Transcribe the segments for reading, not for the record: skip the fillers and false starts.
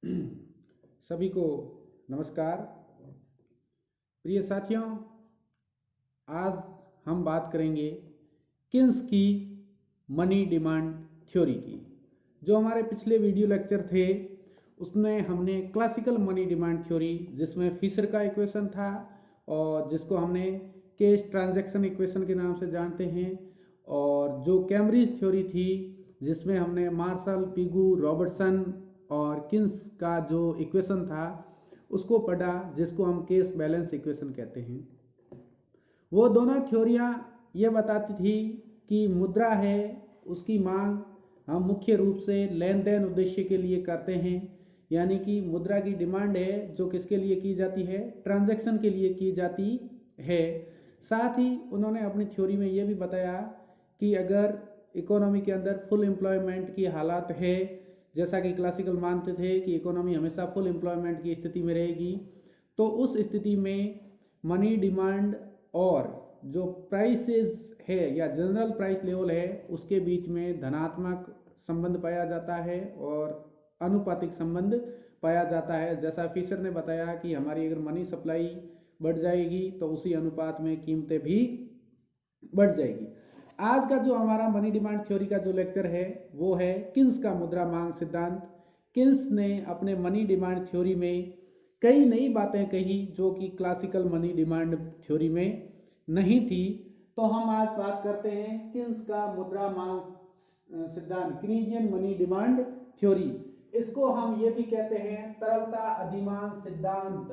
सभी को नमस्कार। प्रिय साथियों, आज हम बात करेंगे किन्स की मनी डिमांड थ्योरी की। जो हमारे पिछले वीडियो लेक्चर थे उसमें हमने क्लासिकल मनी डिमांड थ्योरी, जिसमें फिशर का इक्वेशन था और जिसको हमने कैश ट्रांजैक्शन इक्वेशन के नाम से जानते हैं, और जो कैम्ब्रिज थ्योरी थी जिसमें हमने मार्शल, पिगू, रॉबर्टसन और किन्स का जो इक्वेशन था उसको पढ़ा, जिसको हम कैश बैलेंस इक्वेशन कहते हैं। वो दोनों थ्योरियाँ ये बताती थी कि मुद्रा है, उसकी मांग हम मुख्य रूप से लेन देन उद्देश्य के लिए करते हैं, यानी कि मुद्रा की डिमांड है जो किसके लिए की जाती है, ट्रांजैक्शन के लिए की जाती है। साथ ही उन्होंने अपनी थ्योरी में ये भी बताया कि अगर इकोनॉमी के अंदर फुल एम्प्लॉयमेंट की हालात है, जैसा कि क्लासिकल मानते थे कि इकोनॉमी हमेशा फुल एम्प्लॉयमेंट की स्थिति में रहेगी, तो उस स्थिति में मनी डिमांड और जो प्राइसेस है या जनरल प्राइस लेवल है उसके बीच में धनात्मक संबंध पाया जाता है और अनुपातिक संबंध पाया जाता है। जैसा फिशर ने बताया कि हमारी अगर मनी सप्लाई बढ़ जाएगी तो उसी अनुपात में कीमतें भी बढ़ जाएगी। आज का जो हमारा मनी डिमांड थ्योरी का जो लेक्चर है वो है किन्स का मुद्रा मांग सिद्धांत। किन्स ने अपने मनी डिमांड थ्योरी में कई नई बातें कही जो कि क्लासिकल मनी डिमांड थ्योरी में नहीं थी। तो हम आज बात करते हैं किन्स का मुद्रा मांग सिद्धांत, कीनेसियन मनी डिमांड थ्योरी। इसको हम ये भी कहते हैं तरलता अधिमान सिद्धांत,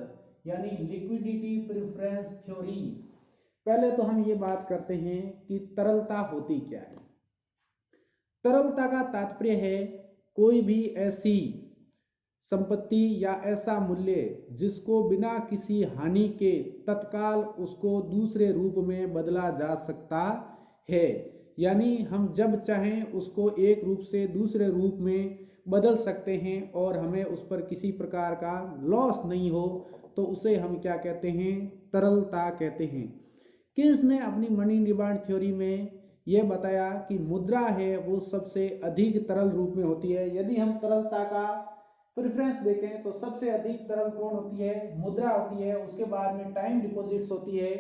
यानी लिक्विडिटी प्रेफरेंस थ्योरी। पहले तो हम ये बात करते हैं कि तरलता होती क्या है। तरलता का तात्पर्य है कोई भी ऐसी संपत्ति या ऐसा मूल्य जिसको बिना किसी हानि के तत्काल उसको दूसरे रूप में बदला जा सकता है, यानी हम जब चाहें उसको एक रूप से दूसरे रूप में बदल सकते हैं और हमें उस पर किसी प्रकार का लॉस नहीं हो, तो उसे हम क्या कहते हैं, तरलता कहते हैं। किन्स ने अपनी मनी डिमांड थ्योरी में यह बताया कि मुद्रा है वो सबसे अधिक तरल रूप में होती है। यदि हम तरलता का प्रेफरेंस देखें तो सबसे अधिक तरल कौन होती है, मुद्रा होती है। उसके बाद में टाइम डिपॉजिट्स होती है।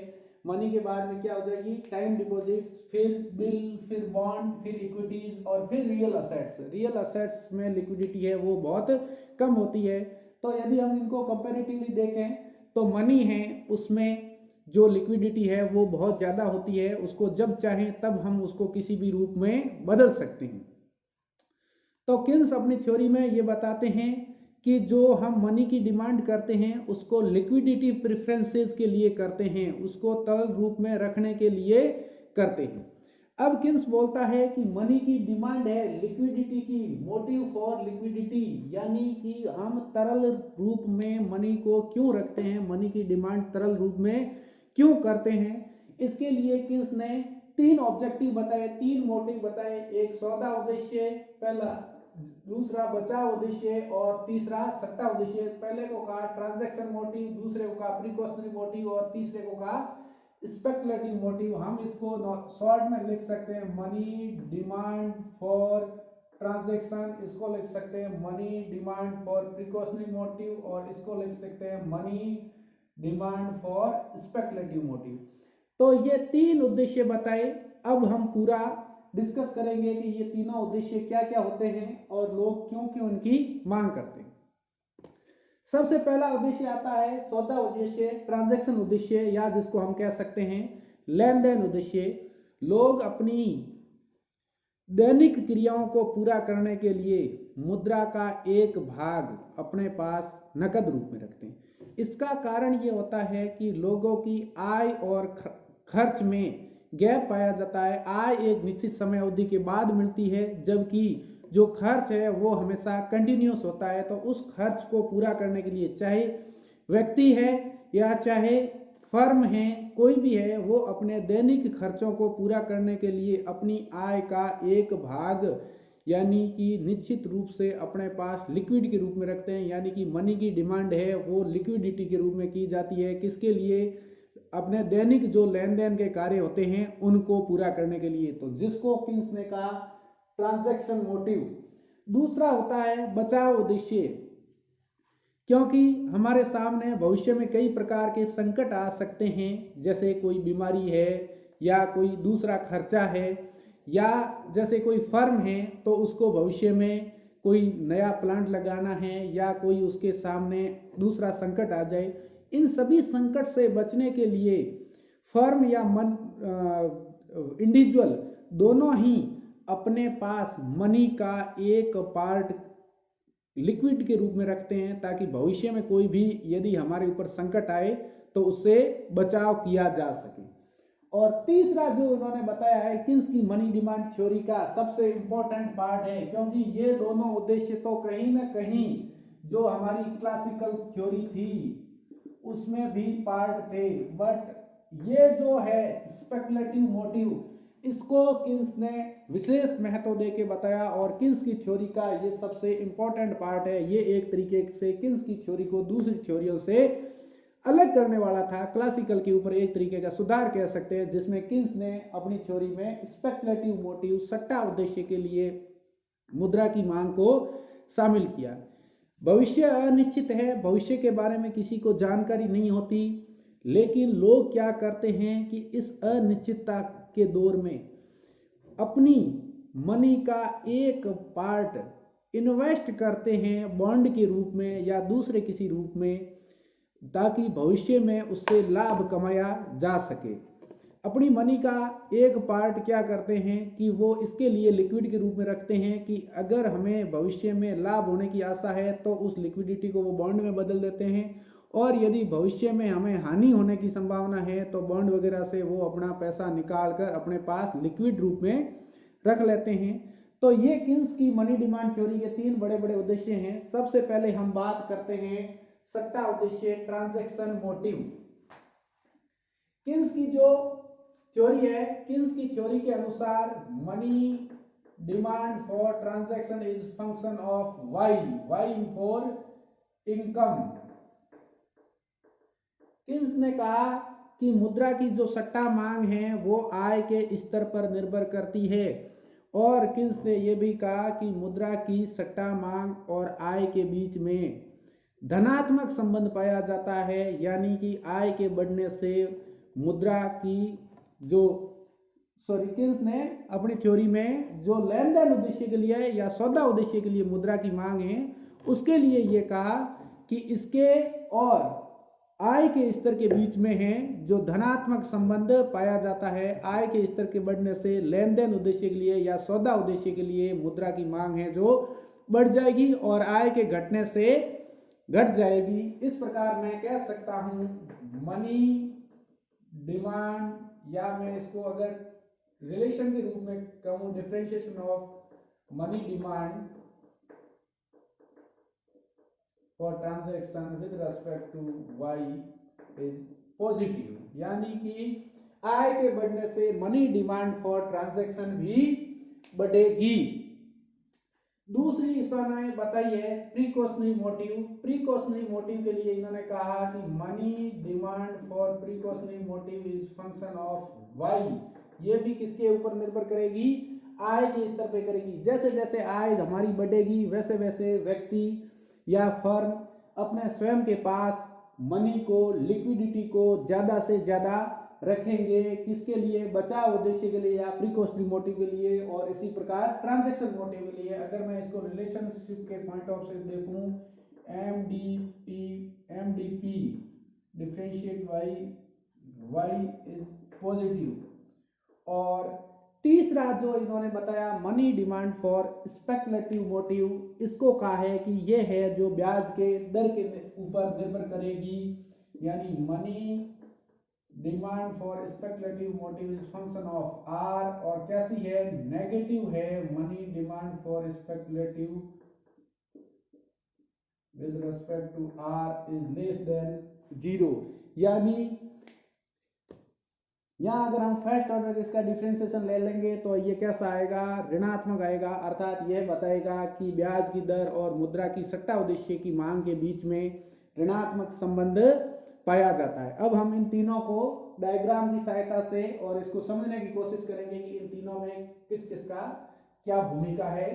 मनी के बाद में क्या हो जाएगी, टाइम डिपॉजिट्स, फिर बिल, फिर बॉन्ड, फिर इक्विटीज और फिर रियल असेट्स। रियल असेट्स में लिक्विडिटी है वो बहुत कम होती है। तो यदि हम इनको कंपैरेटिवली देखें तो मनी है उसमें जो लिक्विडिटी है वो बहुत ज़्यादा होती है, उसको जब चाहें तब हम उसको किसी भी रूप में बदल सकते हैं। तो किन्स अपनी थ्योरी में ये बताते हैं कि जो हम मनी की डिमांड करते हैं उसको लिक्विडिटी प्रेफरेंसेस के लिए करते हैं, उसको तरल रूप में रखने के लिए करते हैं। अब किन्स बोलता है कि मनी की डिमांड है लिक्विडिटी की, मोटिव फॉर लिक्विडिटी, यानी कि हम तरल रूप में मनी को क्यों रखते हैं, मनी की डिमांड तरल रूप में क्यों करते हैं। इसके लिए किन्स ने तीन ऑब्जेक्टिव बताए, तीन मोटिव बताए। एक सौदा उद्देश्य पहला, दूसरा बचाव उद्देश्य और तीसरा सट्टा उद्देश्य। पहले को कहा ट्रांजैक्शन मोटिव, दूसरे को कहा प्रिकॉशनरी मोटिव और तीसरे को कहा स्पेकुलेटिव मोटिव। हम इसको शॉर्ट में लिख सकते हैं मनी डिमांड फॉर ट्रांजैक्शन, इसको लिख सकते हैं money demand for precautionary motive और इसको लिख सकते हैं money demand for speculative motive. तो ये तीन उद्देश्य बताए। अब हम पूरा डिस्कस करेंगे कि ये तीनों उद्देश्य क्या क्या होते हैं और लोग क्यों क्यों इनकी मांग करते हैं। सबसे पहला उद्देश्य आता है सौदा उद्देश्य, ट्रांजैक्शन उद्देश्य, या जिसको हम कह सकते हैं लेन देन उद्देश्य। लोग अपनी दैनिक क्रियाओं को पूरा करने के लिए मुद्रा का एक भाग अपने पास नकद रूप में रखते हैं। इसका कारण ये होता है कि लोगों की आय और खर्च में गैप पाया जाता है। आय एक निश्चित समय अवधि के बाद मिलती है, जबकि जो खर्च है वो हमेशा कंटिन्यूस होता है। तो उस खर्च को पूरा करने के लिए चाहे व्यक्ति है या चाहे फर्म है, कोई भी है, वो अपने दैनिक खर्चों को पूरा करने के लिए अपनी आय का एक भाग यानी कि निश्चित रूप से अपने पास लिक्विड के रूप में रखते हैं। यानी कि मनी की डिमांड है वो लिक्विडिटी के रूप में की जाती है। किसके लिए, अपने दैनिक जो लेन देन के कार्य होते हैं उनको पूरा करने के लिए। तो जिसको किन्स ने कहा ट्रांजैक्शन मोटिव। दूसरा होता है बचाव उद्देश्य। क्योंकि हमारे सामने भविष्य में कई प्रकार के संकट आ सकते हैं, जैसे कोई बीमारी है या कोई दूसरा खर्चा है, या जैसे कोई फर्म है तो उसको भविष्य में कोई नया प्लांट लगाना है या कोई उसके सामने दूसरा संकट आ जाए। इन सभी संकट से बचने के लिए फर्म या इंडिविजुअल दोनों ही अपने पास मनी का एक पार्ट लिक्विड के रूप में रखते हैं, ताकि भविष्य में कोई भी यदि हमारे ऊपर संकट आए तो उससे बचाव किया जा सके। और तीसरा जो उन्होंने बताया है किन्स की मनी डिमांड थ्योरी का सबसे इंपॉर्टेंट पार्ट है, क्योंकि ये दोनों उद्देश्य तो कहीं ना कहीं जो हमारी क्लासिकल थ्योरी थी उसमें भी पार्ट थे, बट ये जो है स्पेकुलेटिव मोटिव इसको किन्स ने विशेष महत्व देके बताया। और किन्स की थ्योरी का ये सबसे इंपॉर्टेंट पार्ट है। ये एक तरीके से किन्स की थ्योरी को दूसरी थ्योरियों से अलग करने वाला था, क्लासिकल के ऊपर एक तरीके का सुधार कह सकते हैं, जिसमें किन्स ने अपनी थ्योरी में स्पेकुलेटिव मोटिव सट्टा उद्देश्य के लिए मुद्रा की मांग को शामिल किया। भविष्य अनिश्चित है, भविष्य के बारे में किसी को जानकारी नहीं होती, लेकिन लोग क्या करते हैं कि इस अनिश्चितता के दौर में अपनी मनी का एक पार्ट इन्वेस्ट करते हैं बॉन्ड के रूप में या दूसरे किसी रूप में, ताकि भविष्य में उससे लाभ कमाया जा सके। अपनी मनी का एक पार्ट क्या करते हैं कि वो इसके लिए लिक्विड के रूप में रखते हैं कि अगर हमें भविष्य में लाभ होने की आशा है तो उस लिक्विडिटी को वो बॉन्ड में बदल देते हैं, और यदि भविष्य में हमें हानि होने की संभावना है तो बॉन्ड वगैरह से वो अपना पैसा निकाल कर अपने पास लिक्विड रूप में रख लेते हैं। तो ये किन्स की मनी डिमांड थ्योरी के तीन बड़े बड़े उद्देश्य हैं। सबसे पहले हम बात करते हैं सट्टा उद्देश्य, ट्रांजैक्शन मोटिव। किन्स की जो थ्योरी है, किन्स की थ्योरी के अनुसार money demand for transaction is function of y for income. Keynes ने कहा कि मुद्रा की जो सट्टा मांग है वो आय के स्तर पर निर्भर करती है, और किन्स ने यह भी कहा कि मुद्रा की सट्टा मांग और आय के बीच में धनात्मक संबंध पाया जाता है, यानी कि आय के बढ़ने से मुद्रा की जो किन्स ने अपनी थ्योरी में जो लेन देन उद्देश्य के लिए या सौदा उद्देश्य के लिए मुद्रा की मांग है उसके लिए ये कहा कि इसके और आय के स्तर के बीच में है जो धनात्मक संबंध पाया जाता है। आय के स्तर के बढ़ने से लेन देन उद्देश्य के लिए या सौदा उद्देश्य के लिए मुद्रा की मांग है जो बढ़ जाएगी, और आय के घटने से घट जाएगी। इस प्रकार मैं कह सकता हूं मनी डिमांड, या मैं इसको अगर रिलेशन के रूप में कहूं differentiation of money demand for transaction with respect to y is positive, यानी कि आय के बढ़ने से मनी डिमांड फॉर ट्रांजैक्शन भी बढ़ेगी। दूसरी इन्होंने बताई है प्रीकॉशनरी मोटिव। प्रीकॉशनरी मोटिव के लिए इन्होंने कहा कि money demand for precautionary motive is function of y. ये भी किसके ऊपर निर्भर करेगी? आय के स्तर पे करेगी। जैसे जैसे आय हमारी बढ़ेगी वैसे वैसे व्यक्ति या फर्म अपने स्वयं के पास मनी को, लिक्विडिटी को ज्यादा से ज्यादा रखेंगे, किसके लिए? बचाव उद्देश्य के लिए या प्रीकॉशनरी मोटिव के लिए, और इसी प्रकार ट्रांजैक्शन मोटिव के लिए। अगर मैं इसको रिलेशनशिप के पॉइंट ऑफ से देखूं, MDP differentiate y is positive. और तीसरा जो इन्होंने बताया money demand for speculative motive, इसको कहा है कि यह है जो ब्याज के दर के ऊपर निर्भर करेगी, यानी money demand for speculative motive is function of r, और कैसी है? नेगेटिव है। Money demand for speculative with respect to r is less than 0, यानी यहां अगर हम फर्स्ट ऑर्डर इसका डिफरेंशिएशन ले लेंगे तो ये कैसा आएगा? ऋणात्मक आएगा। अर्थात यह बताएगा कि ब्याज की दर और मुद्रा की सट्टा उद्देश्य की मांग के बीच में ऋणात्मक संबंध पाया जाता है। अब हम इन तीनों को डायग्राम की सहायता से और इसको समझने की कोशिश करेंगे कि इन तीनों में किस किस का क्या भूमिका है।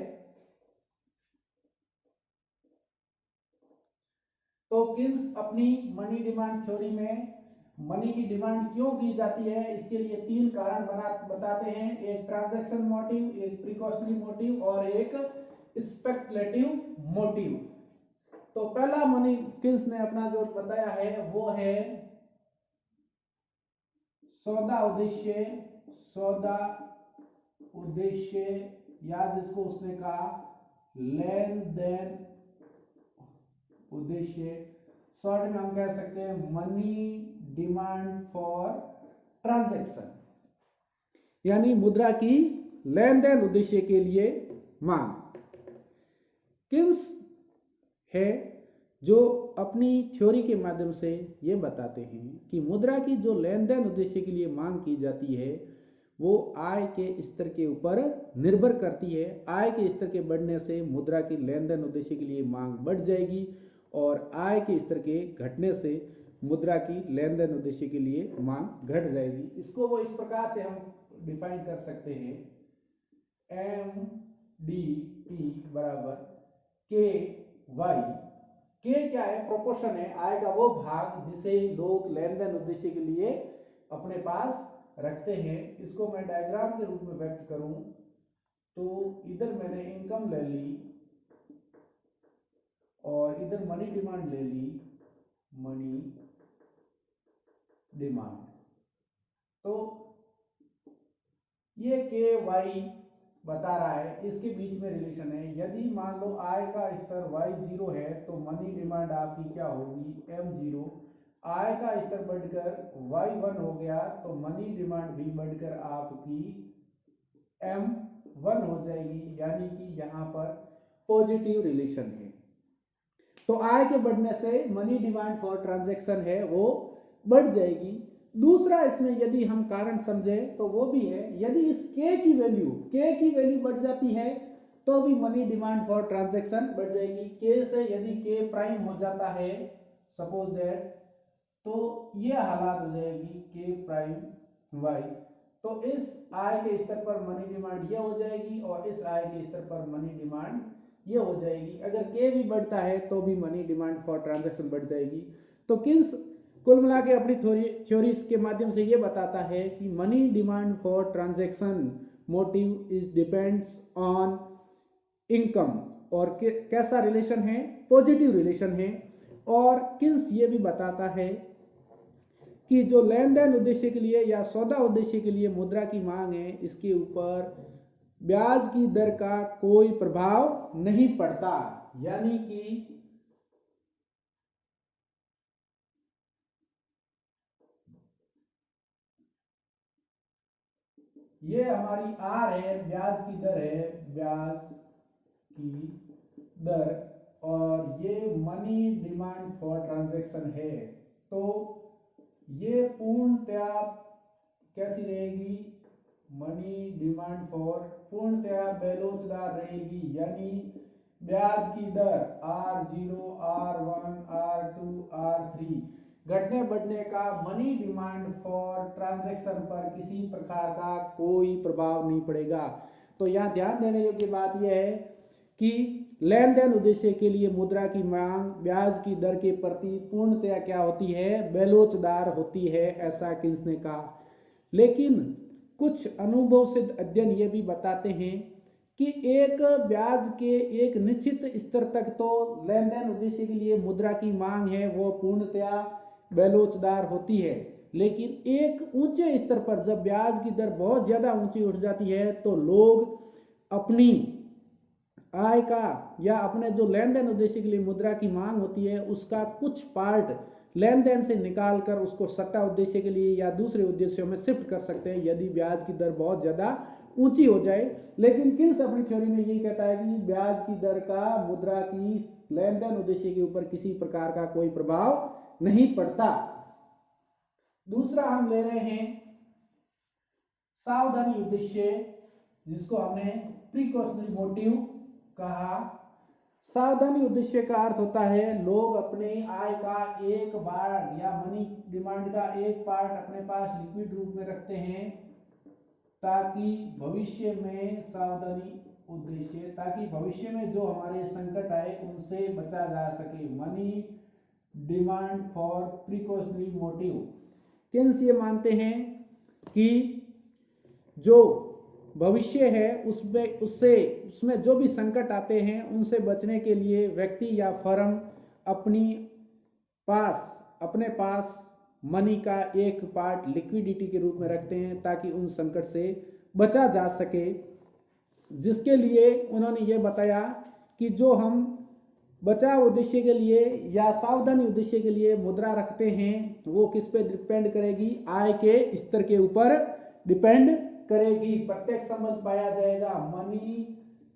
तो किन्स अपनी मनी डिमांड थ्योरी में मनी की डिमांड क्यों की जाती है, इसके लिए 3 कारण बताते हैं। एक ट्रांजैक्शन मोटिव, एक प्रिकॉशनरी मोटिव और एक स्पेकुलेटिव मोटिव। तो पहला मनी किन्स ने अपना जो बताया है वो है सौदा उद्देश्य। सौदा उद्देश्य या जिसको उसने कहा लेन देन उद्देश्य, शॉर्ट में हम कह सकते हैं मनी डिमांड फॉर ट्रांजैक्शन, यानी मुद्रा की लेन देन उद्देश्य के लिए मांग। किन्स है जो अपनी थ्योरी के माध्यम से ये बताते हैं कि मुद्रा की जो लेन देन उद्देश्य के लिए मांग की जाती है वो आय के स्तर के ऊपर निर्भर करती है। आय के स्तर के बढ़ने से मुद्रा की लेन देन उद्देश्य के लिए मांग बढ़ जाएगी और आय के स्तर के घटने से मुद्रा की लेन देन उद्देश्य के लिए मांग घट जाएगी। इसको वो इस प्रकार से हम डिफाइन कर सकते हैं, एम डी टी बराबर के वाई। के क्या है, प्रोपोर्शन है, आय का वो भाग जिसे लोग लेन देन उद्देश्य के लिए अपने पास रखते हैं। इसको मैं डायग्राम के रूप में व्यक्त करूं तो इधर मैंने इनकम ले ली और इधर मनी डिमांड ले ली, मनी डिमांड। तो ये के वाई बता रहा है, इसके बीच में रिलेशन है। यदि मान लो आय का स्तर y0 है तो मनी डिमांड आपकी क्या होगी, m0। आय का स्तर बढ़कर y1 हो गया तो मनी डिमांड भी बढ़कर आपकी m1 हो जाएगी, यानी कि यहाँ पर पॉजिटिव रिलेशन है। तो आय के बढ़ने से मनी डिमांड फॉर ट्रांजैक्शन है वो बढ़ जाएगी। दूसरा इसमें यदि हम कारण समझें तो वो भी है, यदि इस के की वैल्यू बढ़ जाती है तो भी मनी डिमांड फॉर ट्रांजैक्शन बढ़ जाएगी। के से यदि के प्राइम हो जाता है सपोज दैट, तो ये हालात हो जाएगी के प्राइम वाई। तो इस आय के स्तर पर मनी डिमांड ये हो जाएगी और इस आय के स्तर पर मनी डिमांड ये हो जाएगी। अगर के भी बढ़ता है तो भी मनी डिमांड फॉर ट्रांजैक्शन बढ़ जाएगी। तो किन्स कुल मिला के अपनी थ्योरी के माध्यम से ये बताता है कि money demand for transaction motive is depends on income, और कैसा रिलेशन है, पॉजिटिव रिलेशन है। और किन्स ये भी बताता है कि जो लेन देन उद्देश्य के लिए या सौदा उद्देश्य के लिए मुद्रा की मांग है, इसके ऊपर ब्याज की दर का कोई प्रभाव नहीं पड़ता, यानी कि ये हमारी आर है, ब्याज की दर है, ब्याज की दर, और ये मनी डिमांड फॉर ट्रांजैक्शन है। तो ये पूर्णतया कैसी रहेगी, मनी डिमांड फॉर पूर्णतया बेलोचदार रहेगी, यानी ब्याज की दर R0, R1, R2, R3 घटने बढ़ने का मनी डिमांड फॉर ट्रांजैक्शन पर किसी प्रकार का कोई प्रभाव नहीं पड़ेगा। तो यहाँ ध्यान देने योग्य बात यह है कि लेन देन उद्देश्य के लिए मुद्रा की मांग ब्याज की दर के प्रति पूर्णतया क्या होती है, बेलोचदार होती है, ऐसा किन्स ने कहा। लेकिन कुछ अनुभव सिद्ध अध्ययन ये भी बताते हैं कि एक ब्याज के एक निश्चित स्तर तक तो लेन देन उद्देश्य के लिए मुद्रा की मांग है वो पूर्णतया बेलोचदार होती है, लेकिन एक ऊंचे स्तर पर जब ब्याज की दर बहुत ज्यादा ऊंची उठ जाती है तो लोग अपनी आय का या अपने जो लेन देन उद्देश्य के लिए मुद्रा की मांग होती है उसका कुछ पार्ट लेन देन से निकाल कर उसको सट्टा उद्देश्य के लिए या दूसरे उद्देश्यों में शिफ्ट कर सकते हैं यदि ब्याज की दर बहुत ज्यादा ऊंची हो जाए। लेकिन किन्स अपनी थ्योरी में यही कहता है कि ब्याज की दर का मुद्रा की लेन देन उद्देश्य के ऊपर किसी प्रकार का कोई प्रभाव नहीं पड़ता। दूसरा हम ले रहे हैं सावधानी उद्देश्य, जिसको हमने प्रिकॉशनरी मोटिव कहा। सावधानी उद्देश्य का अर्थ होता है लोग अपने आय का एक बार या मनी डिमांड का एक पार्ट अपने पास लिक्विड रूप में रखते हैं ताकि भविष्य में सावधानी उद्देश्य, ताकि भविष्य में जो हमारे संकट आए उनसे बचा जा सके। Money demand for precautionary motive. Keynes ये मानते हैं कि जो भविष्य है उसमें जो भी संकट आते हैं उनसे बचने के लिए व्यक्ति या फर्म अपने पास मनी का एक पार्ट लिक्विडिटी के रूप में रखते हैं ताकि उन संकट से बचा जा सके, जिसके लिए उन्होंने ये बताया कि जो हम बचाव उद्देश्य के लिए या सावधानी उद्देश्य के लिए मुद्रा रखते हैं वो किस पे डिपेंड करेगी, आय के स्तर के ऊपर डिपेंड करेगी। प्रत्यक्ष संबंध पाया जाएगा, money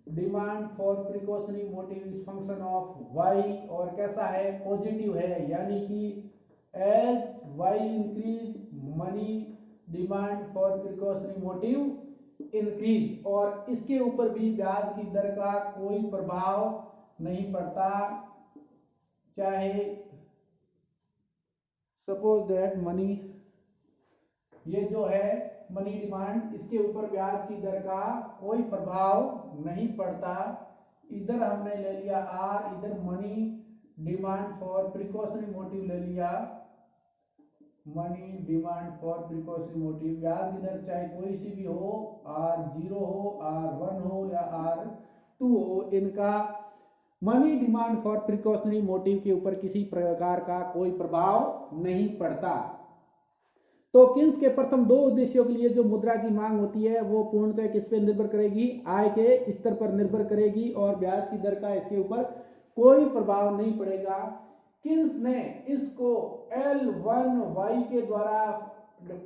demand for precautionary motive is function of Y, और कैसा है, पॉजिटिव है, यानी कि as Y increase money demand for precautionary motive increase, और इसके ऊपर भी ब्याज की दर का कोई प्रभाव नहीं पड़ता। चाहे सपोज दैट मनी, ये जो है मनी डिमांड, इसके ऊपर ब्याज की दर का कोई प्रभाव नहीं पड़ता। इधर हमने ले लिया आर, इधर money demand for precautionary motive ले लिया, money demand for precautionary motive. ब्याज की दर चाहे कोई सी भी हो, R0 हो, R1 हो या R2 हो, इनका money demand for precautionary motive के ऊपर किसी प्रकार का कोई प्रभाव नहीं पड़ता। तो किन्स के प्रथम दो उद्देश्यों के लिए जो मुद्रा की मांग होती है वो पूर्णतः किस पे निर्भर करेगी, आय के स्तर पर निर्भर करेगी, और ब्याज की दर का इसके ऊपर कोई प्रभाव नहीं पड़ेगा। किन्स ने इसको L1Y के द्वारा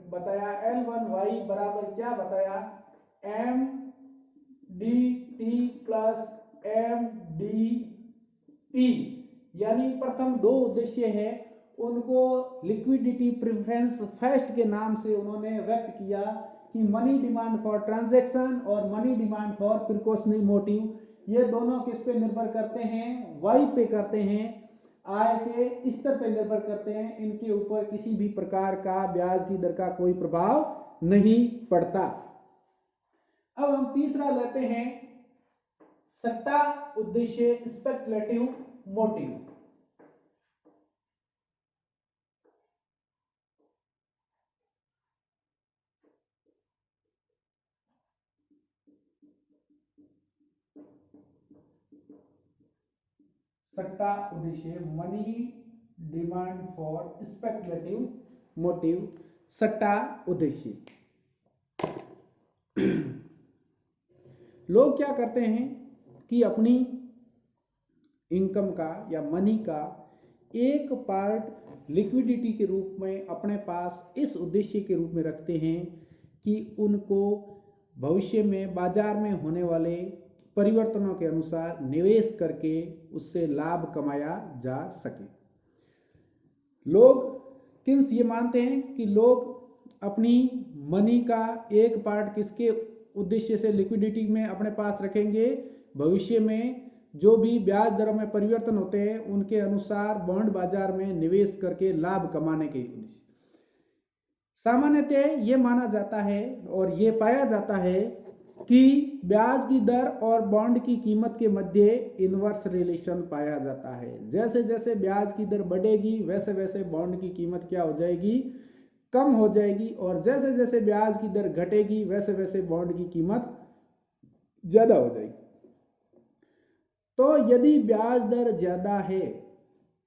बताया। L1Y बराबर क्या बताया, MDT प्लस MDP, यानी प्रथम दो उद्देश्य है उनको लिक्विडिटी प्रेफरेंस फर्स्ट के नाम से उन्होंने व्यक्त किया कि मनी डिमांड फॉर ट्रांजैक्शन और money demand for precautionary motive, ये दोनों किस पे निर्भर करते हैं, वाई पे करते हैं, आय के स्तर पे निर्भर करते हैं, इनके ऊपर किसी भी प्रकार का ब्याज की दर का कोई प्रभाव नहीं पड़ता। अब हम तीसरा लेते हैं, सट्टा उद्देश्य स्पेकुलेटिव मोटिव। सट्टा उद्देश्य money demand for speculative motive, सट्टा उद्देश्य। लोग क्या करते हैं कि अपनी इनकम का या मनी का एक पार्ट लिक्विडिटी के रूप में अपने पास इस उद्देश्य के रूप में रखते हैं कि उनको भविष्य में बाजार में होने वाले परिवर्तनों के अनुसार निवेश करके उससे लाभ कमाया जा सके। लोग किन्स ये मानते हैं कि लोग अपनी मनी का एक पार्ट किसके उद्देश्य से लिक्विडिटी में अपने पास रखेंगे, भविष्य में जो भी ब्याज दरों में परिवर्तन होते हैं उनके अनुसार बॉन्ड बाजार में निवेश करके लाभ कमाने के उद्देश्य। सामान्यतः ये माना जाता है और ये पाया जाता है कि ब्याज की दर और बॉन्ड की कीमत के मध्य इनवर्स रिलेशन पाया जाता है। जैसे जैसे ब्याज की दर बढ़ेगी वैसे वैसे बॉन्ड की कीमत क्या हो जाएगी, कम हो जाएगी, और जैसे जैसे ब्याज की दर घटेगी वैसे वैसे बॉन्ड की कीमत ज्यादा हो जाएगी। तो यदि ब्याज दर ज्यादा है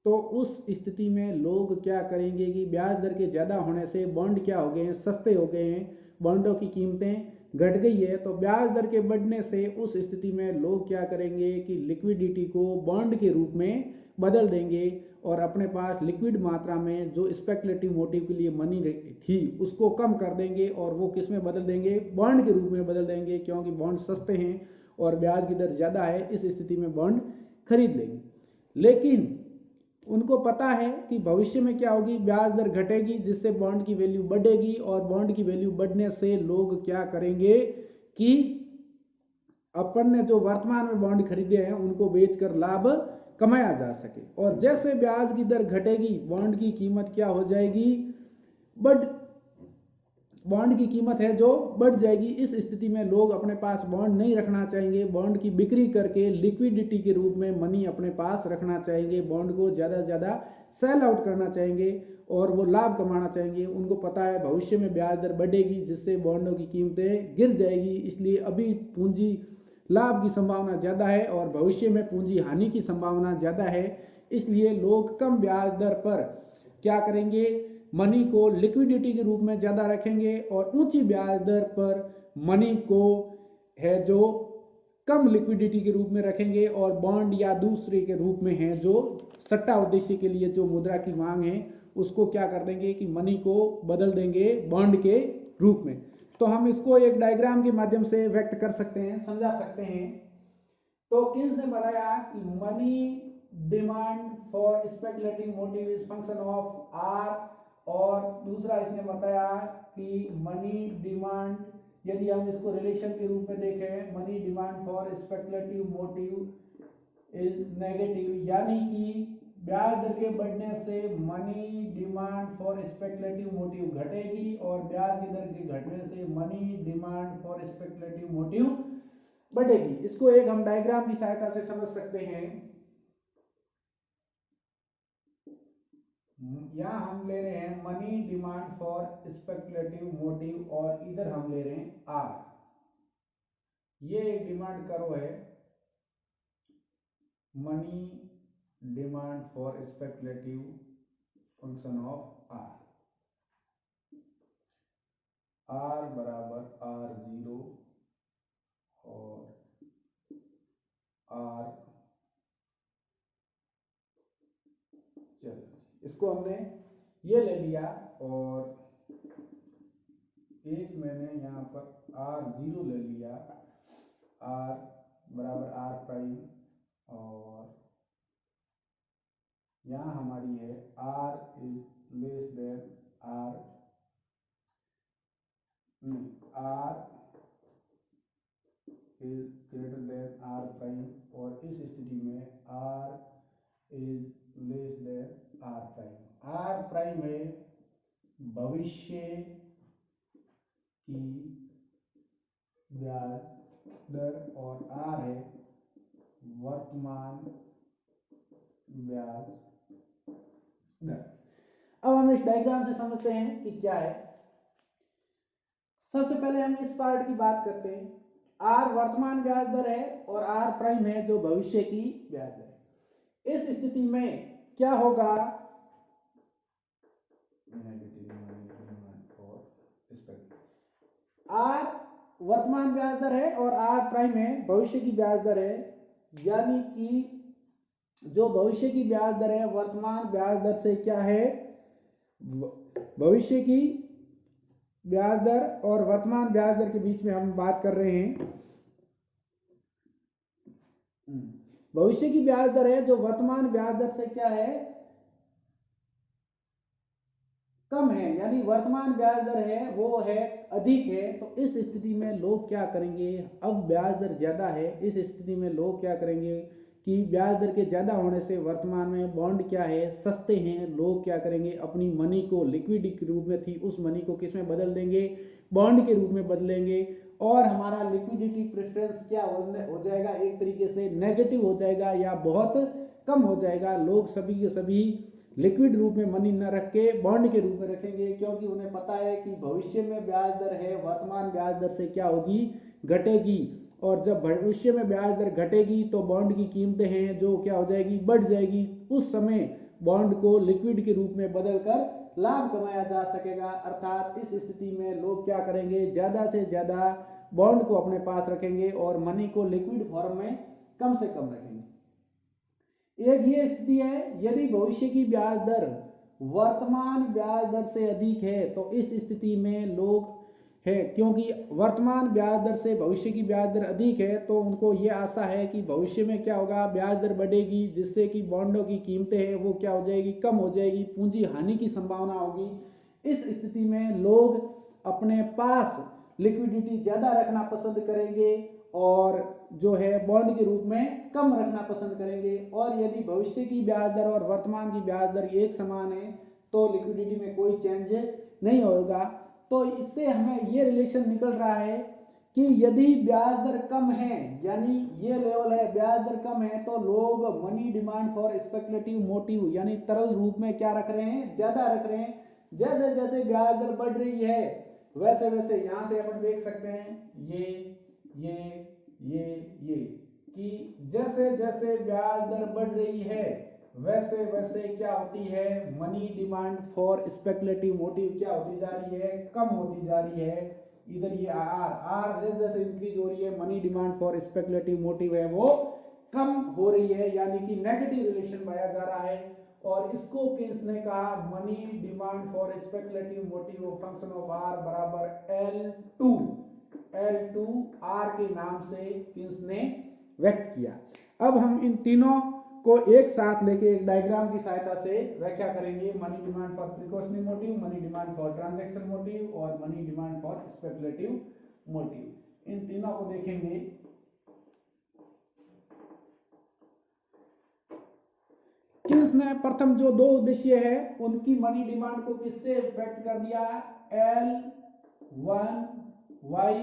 तो उस स्थिति में लोग क्या करेंगे कि ब्याज दर के ज्यादा होने से बॉन्ड क्या हो गए हैं, सस्ते हो गए हैं, बॉन्डों की कीमतें घट गई है, तो ब्याज दर के बढ़ने से उस स्थिति में लोग क्या करेंगे कि लिक्विडिटी को बॉन्ड के रूप में बदल देंगे और अपने पास लिक्विड मात्रा में जो स्पेकुलेटिव मोटिव के लिए मनी थी उसको कम कर देंगे और वो किस में बदल देंगे, बॉन्ड के रूप में बदल देंगे, क्योंकि बॉन्ड सस्ते हैं और ब्याज की दर ज्यादा है। इस स्थिति में बॉन्ड खरीद लेंगे, लेकिन उनको पता है कि भविष्य में क्या होगी, ब्याज दर घटेगी जिससे बॉन्ड की वैल्यू बढ़ेगी, और बॉन्ड की वैल्यू बढ़ने से लोग क्या करेंगे कि अपन ने जो वर्तमान में बॉन्ड खरीदे हैं उनको बेचकर लाभ कमाया जा सके। और जैसे ब्याज की दर घटेगी बॉन्ड की कीमत क्या हो जाएगी, बॉन्ड की कीमत है जो बढ़ जाएगी। इस स्थिति में लोग अपने पास बॉन्ड नहीं रखना चाहेंगे, बॉन्ड की बिक्री करके लिक्विडिटी के रूप में मनी अपने पास रखना चाहेंगे, बॉन्ड को ज़्यादा से ज़्यादा सेल आउट करना चाहेंगे और वो लाभ कमाना चाहेंगे। उनको पता है भविष्य में ब्याज दर बढ़ेगी जिससे बॉन्डों की कीमतें गिर जाएगी, इसलिए अभी पूंजी लाभ की संभावना ज़्यादा है और भविष्य में पूंजी हानि की संभावना ज़्यादा है। इसलिए लोग कम ब्याज दर पर क्या करेंगे, मनी को लिक्विडिटी के रूप में ज़्यादा रखेंगे और ऊंची ब्याज दर पर मनी को है जो कम लिक्विडिटी के रूप में रखेंगे और बॉन्ड या दूसरे के रूप में है जो सट्टा उद्देश्य के लिए जो मुद्रा की मांग है उसको क्या कर देंगे कि मनी को बदल देंगे बॉन्ड के रूप में। तो हम इसको एक डायग्राम के माध्यम से व्यक्त कर सकते हैं, समझा सकते हैं। तो किन्स ने बताया कि money demand for speculative motive is function of r, और दूसरा इसने बताया कि मनी डिमांड, यदि हम इसको रिलेशन के रूप में देखें, money demand for speculative motive is negative, यानी कि ब्याज दर के बढ़ने से money demand for speculative motive घटेगी और ब्याज की दर के घटने से money demand for speculative motive बढ़ेगी। इसको एक हम डायग्राम की सहायता से समझ सकते हैं। यहां हम ले रहे हैं money demand for speculative motive और इधर हम ले रहे हैं आर। ये एक डिमांड कर्व है, money demand for speculative function of r, r बराबर आर जीरो और आर, चलो इसको हमने ये ले लिया और एक मैंने यहाँ पर आर जीरो ले लिया, आर बराबर आर प्राइम, और यहाँ हमारी है r is less than r, r is greater than r prime, और इस स्थिति में r is less than r prime. R prime है भविष्य की ब्याज दर और आर है वर्तमान ब्याज दर। अब हम इस डायग्राम से समझते हैं कि क्या है। सबसे पहले हम इस पार्ट की बात करते हैं। आर वर्तमान ब्याज दर है और आर प्राइम है जो भविष्य की ब्याज दर है। इस स्थिति में क्या होगा, आर वर्तमान ब्याज दर है और आर प्राइम है भविष्य की ब्याज दर है, यानी कि जो भविष्य की ब्याज दर है वर्तमान ब्याज दर से क्या है, भविष्य की ब्याज दर और वर्तमान ब्याज दर के बीच में हम बात कर रहे हैं। भविष्य की ब्याज दर है जो वर्तमान ब्याज दर से क्या है, कम है, यानी वर्तमान ब्याज दर है वो है अधिक है। तो इस स्थिति में लोग क्या करेंगे, अब ब्याज दर ज्यादा है, इस स्थिति में लोग क्या करेंगे कि ब्याज दर के ज्यादा होने से वर्तमान में बॉन्ड क्या है, सस्ते हैं, लोग क्या करेंगे अपनी मनी को लिक्विडिटी के रूप में थी उस मनी को किस में बदल देंगे, बॉन्ड के रूप में बदलेंगे, और हमारा लिक्विडिटी प्रेफरेंस क्या हो जाएगा, एक तरीके से नेगेटिव हो जाएगा या बहुत कम हो जाएगा। लोग सभी के सभी लिक्विड रूप में मनी न रख के बॉन्ड के रूप में रखेंगे, क्योंकि उन्हें पता है कि भविष्य में ब्याज दर है वर्तमान ब्याज दर से क्या होगी, घटेगी, और जब भविष्य में ब्याज दर घटेगी तो बॉन्ड की कीमतें हैं जो क्या हो जाएगी, बढ़ जाएगी। उस समय बॉन्ड को लिक्विड के रूप में बदलकर लाभ कमाया जा सकेगा। अर्थात इस स्थिति में लोग क्या करेंगे, ज्यादा से ज्यादा बॉन्ड को अपने पास रखेंगे और मनी को लिक्विड फॉर्म में कम से कम रखेंगे। एक ये स्थिति है, यदि भविष्य की ब्याज दर वर्तमान ब्याज दर से अधिक है तो इस स्थिति में लोग है, क्योंकि वर्तमान ब्याज दर से भविष्य की ब्याज दर अधिक है तो उनको ये आशा है कि भविष्य में क्या होगा, ब्याज दर बढ़ेगी जिससे कि बॉन्डों की कीमतें हैं वो क्या हो जाएगी, कम हो जाएगी, पूंजी हानि की संभावना होगी। इस स्थिति में लोग अपने पास लिक्विडिटी ज्यादा रखना पसंद करेंगे और जो है बॉन्ड के रूप में कम रखना पसंद करेंगे। और यदि भविष्य की ब्याज दर और वर्तमान की ब्याज दर एक समान है तो लिक्विडिटी में कोई चेंज नहीं होगा। तो इससे हमें ये रिलेशन निकल रहा है कि यदि ब्याज दर कम है, यानी ये लेवल है ब्याज दर कम है, तो लोग money demand for speculative motive यानी तरल रूप में क्या रख रहे हैं, ज्यादा रख रहे हैं। जैसे जैसे ब्याज दर बढ़ रही है वैसे वैसे यहां से अपन देख सकते हैं ये कि जैसे जैसे ब्याज दर बढ़ रही है वैसे वैसे क्या होती है, money demand for speculative motive क्या होती जा रही है, कम होती जा रही है। इधर ये आर जैसे जैसे इंक्रीज हो रही है, money demand for speculative motive है वो कम हो रही है, यानी कि नेगेटिव रिलेशन पाया जा रहा है। और इसको किन्स ने कहा money demand for speculative motive function of r बराबर L2 आर के नाम से किन्स ने व्यक्त किया। अब हम इन तीनों को एक साथ लेके एक डायग्राम की सहायता से व्याख्या करेंगे, money demand for precautionary motive, money demand for transaction motive और money demand for speculative motive. इन तीनों को देखेंगे। किन्स ने प्रथम जो दो उद्देश्य है उनकी मनी डिमांड को किससे व्यक्त कर दिया, L1Y,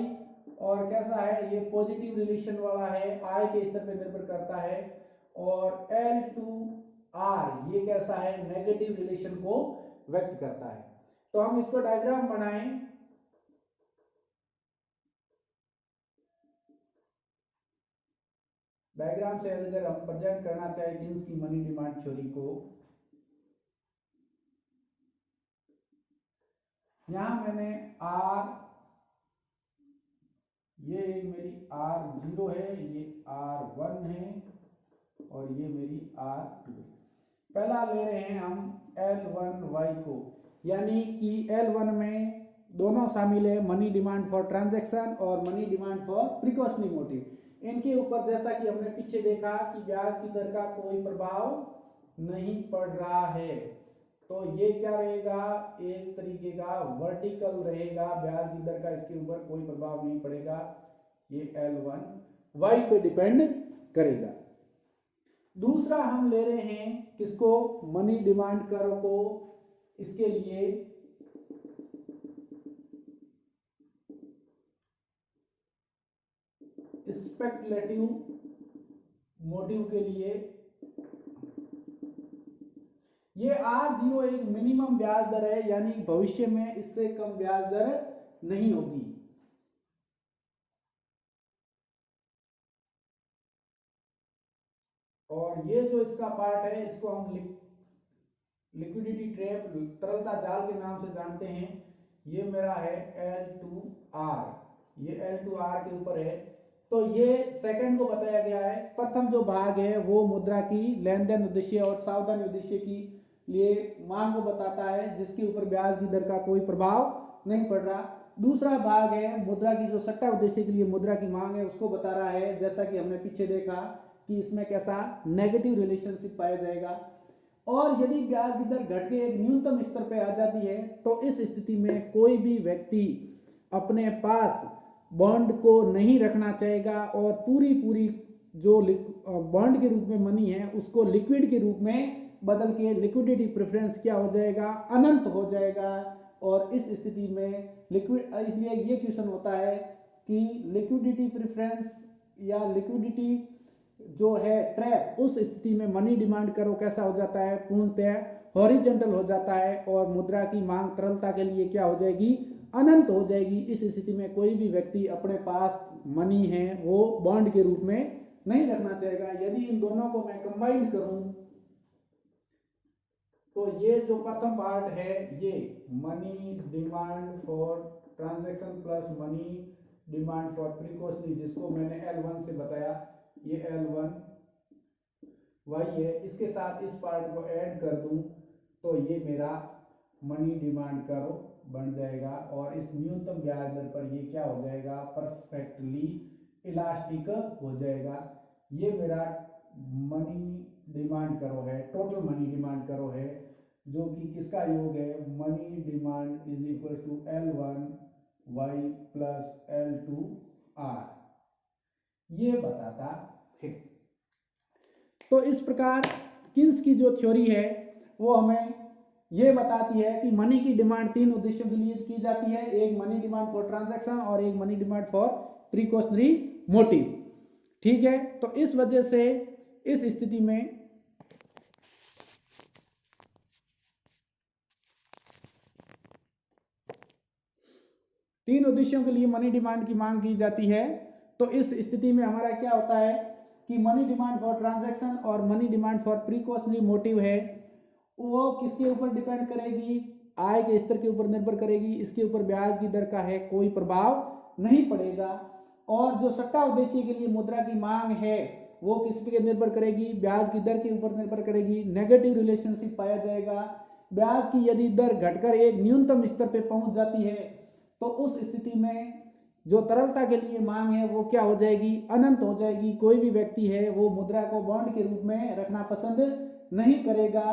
और कैसा है ये पॉजिटिव रिलेशन वाला है, आय के स्तर पर निर्भर करता है। और L2R ये कैसा है, नेगेटिव रिलेशन को व्यक्त करता है। तो हम इसको डायग्राम बनाएं। डायग्राम से अगर हम प्रेजेंट करना चाहें किन्स की मनी डिमांड थ्योरी को, यहां मैंने R, ये मेरी R0 है, ये R1 है और ये मेरी R2 है। पहला ले रहे हैं हम L1Y को, यानी कि L1 में दोनों शामिल है, मनी डिमांड फॉर ट्रांजैक्शन और money demand for precautionary motive. इनके ऊपर जैसा कि हमने पीछे देखा कि ब्याज की दर का कोई प्रभाव नहीं पड़ रहा है, तो ये क्या रहेगा, एक तरीके का वर्टिकल रहेगा, ब्याज की दर का इसके ऊपर कोई प्रभाव नहीं पड़ेगा। ये L1Y पे डिपेंड करेगा। दूसरा हम ले रहे हैं किसको, मनी डिमांड कर्व को। इसके लिए स्पेकुलेटिव मोटिव के लिए ये R0 एक मिनिमम ब्याज दर है, यानी भविष्य में इससे कम ब्याज दर नहीं होगी। और ये जो इसका पार्ट है इसको हम लिक्विडिटी ट्रैप, तरलता जाल के नाम से जानते हैं। ये मेरा है L2R, ये L2R के ऊपर है। तो ये सेकंड को बताया गया है। प्रथम जो भाग है वो मुद्रा की लेन देन उद्देश्य और सावधानी उद्देश्य की लिए मांग को बताता है, जिसके ऊपर ब्याज की दर का कोई प्रभाव नहीं पड़ रहा। दूसरा भाग है मुद्रा की जो सट्टा उद्देश्य के लिए मुद्रा की मांग है उसको बता रहा है, जैसा कि हमने पीछे देखा कि इसमें कैसा नेगेटिव रिलेशनशिप पाया जाएगा। और यदि ब्याज की दर घट के एक न्यूनतम स्तर पर आ जाती है तो इस स्थिति में कोई भी व्यक्ति अपने पास बॉन्ड को नहीं रखना चाहेगा और पूरी जो बॉन्ड के रूप में मनी है उसको लिक्विड के रूप में बदल के लिक्विडिटी प्रेफरेंस क्या हो जाएगा, अनंत हो जाएगा। और इस स्थिति में लिक्विड, इसलिए ये क्वेश्चन होता है कि लिक्विडिटी प्रेफरेंस या लिक्विडिटी जो है ट्रैप, उस स्थिति में मनी डिमांड कर्व कैसा हो जाता है, पूर्णतः हॉरिजॉन्टल हो जाता है और मुद्रा की मांग तरलता के लिए क्या हो जाएगी, अनंत हो जाएगी। इस स्थिति में कोई भी व्यक्ति अपने पास मनी है वो बॉन्ड के रूप में नहीं रखना चाहेगा। यदि इन दोनों को मैं कंबाइन करूं तो ये जो प्रथम पार्ट है ये money demand for transaction plus money demand for precautionary, जिसको मैंने L1 से बताया, ये L1 वही है। इसके साथ इस पार्ट को ऐड कर दूं तो ये मेरा मनी डिमांड कर्व बन जाएगा और इस न्यूनतम ब्याज दर पर ये क्या हो जाएगा, परफेक्टली इलास्टिक हो जाएगा। ये मेरा मनी डिमांड कर्व है, टोटल मनी डिमांड कर्व है, जो कि किसका योग है, money demand is equal to L1Y plus L2R, ये बताता है। तो इस प्रकार किन्स की जो थ्योरी है वो हमें ये बताती है कि मनी की डिमांड 3 उद्देश्यों के लिए की जाती है, एक मनी डिमांड फॉर ट्रांजैक्शन और एक money demand for precautionary motive. ठीक है, तो इस वजह से इस स्थिति में तीन उद्देश्यों के लिए मनी डिमांड की मांग की जाती है। तो इस स्थिति में हमारा क्या होता है कि मनी डिमांड फॉर ट्रांजैक्शन और money demand for precautionary motive है, वो किसके ऊपर डिपेंड करेगी, आय के स्तर के ऊपर निर्भर करेगी, इसके ऊपर ब्याज की दर का है कोई प्रभाव नहीं पड़ेगा। और जो सट्टा उद्देश्य के लिए मुद्रा की मांग है वो किस पे निर्भर करेगी, ब्याज की दर के ऊपर निर्भर करेगी, नेगेटिव रिलेशनशिप पाया जाएगा। ब्याज की यदि दर घटकर एक न्यूनतम स्तर पे पहुंच जाती है तो उस स्थिति में जो तरलता के लिए मांग है वो क्या हो जाएगी, अनंत हो जाएगी। कोई भी व्यक्ति है वो मुद्रा को बॉन्ड के रूप में रखना पसंद नहीं करेगा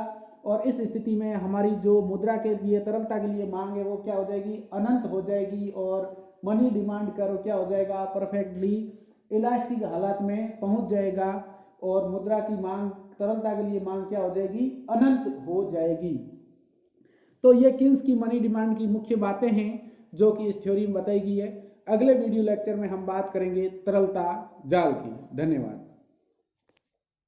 और इस स्थिति में हमारी जो मुद्रा के लिए तरलता के लिए मांग है वो क्या हो जाएगी, अनंत हो जाएगी और मनी डिमांड कर्व क्या हो जाएगा, परफेक्टली इलास्टिक हालत में पहुंच जाएगा और मुद्रा की मांग, तरलता के लिए मांग क्या हो जाएगी, अनंत हो जाएगी। तो ये किन्स की मनी डिमांड की मुख्य बातें हैं जो कि इस थ्योरी में बताई गई है। अगले वीडियो लेक्चर में हम बात करेंगे तरलता जाल की। धन्यवाद।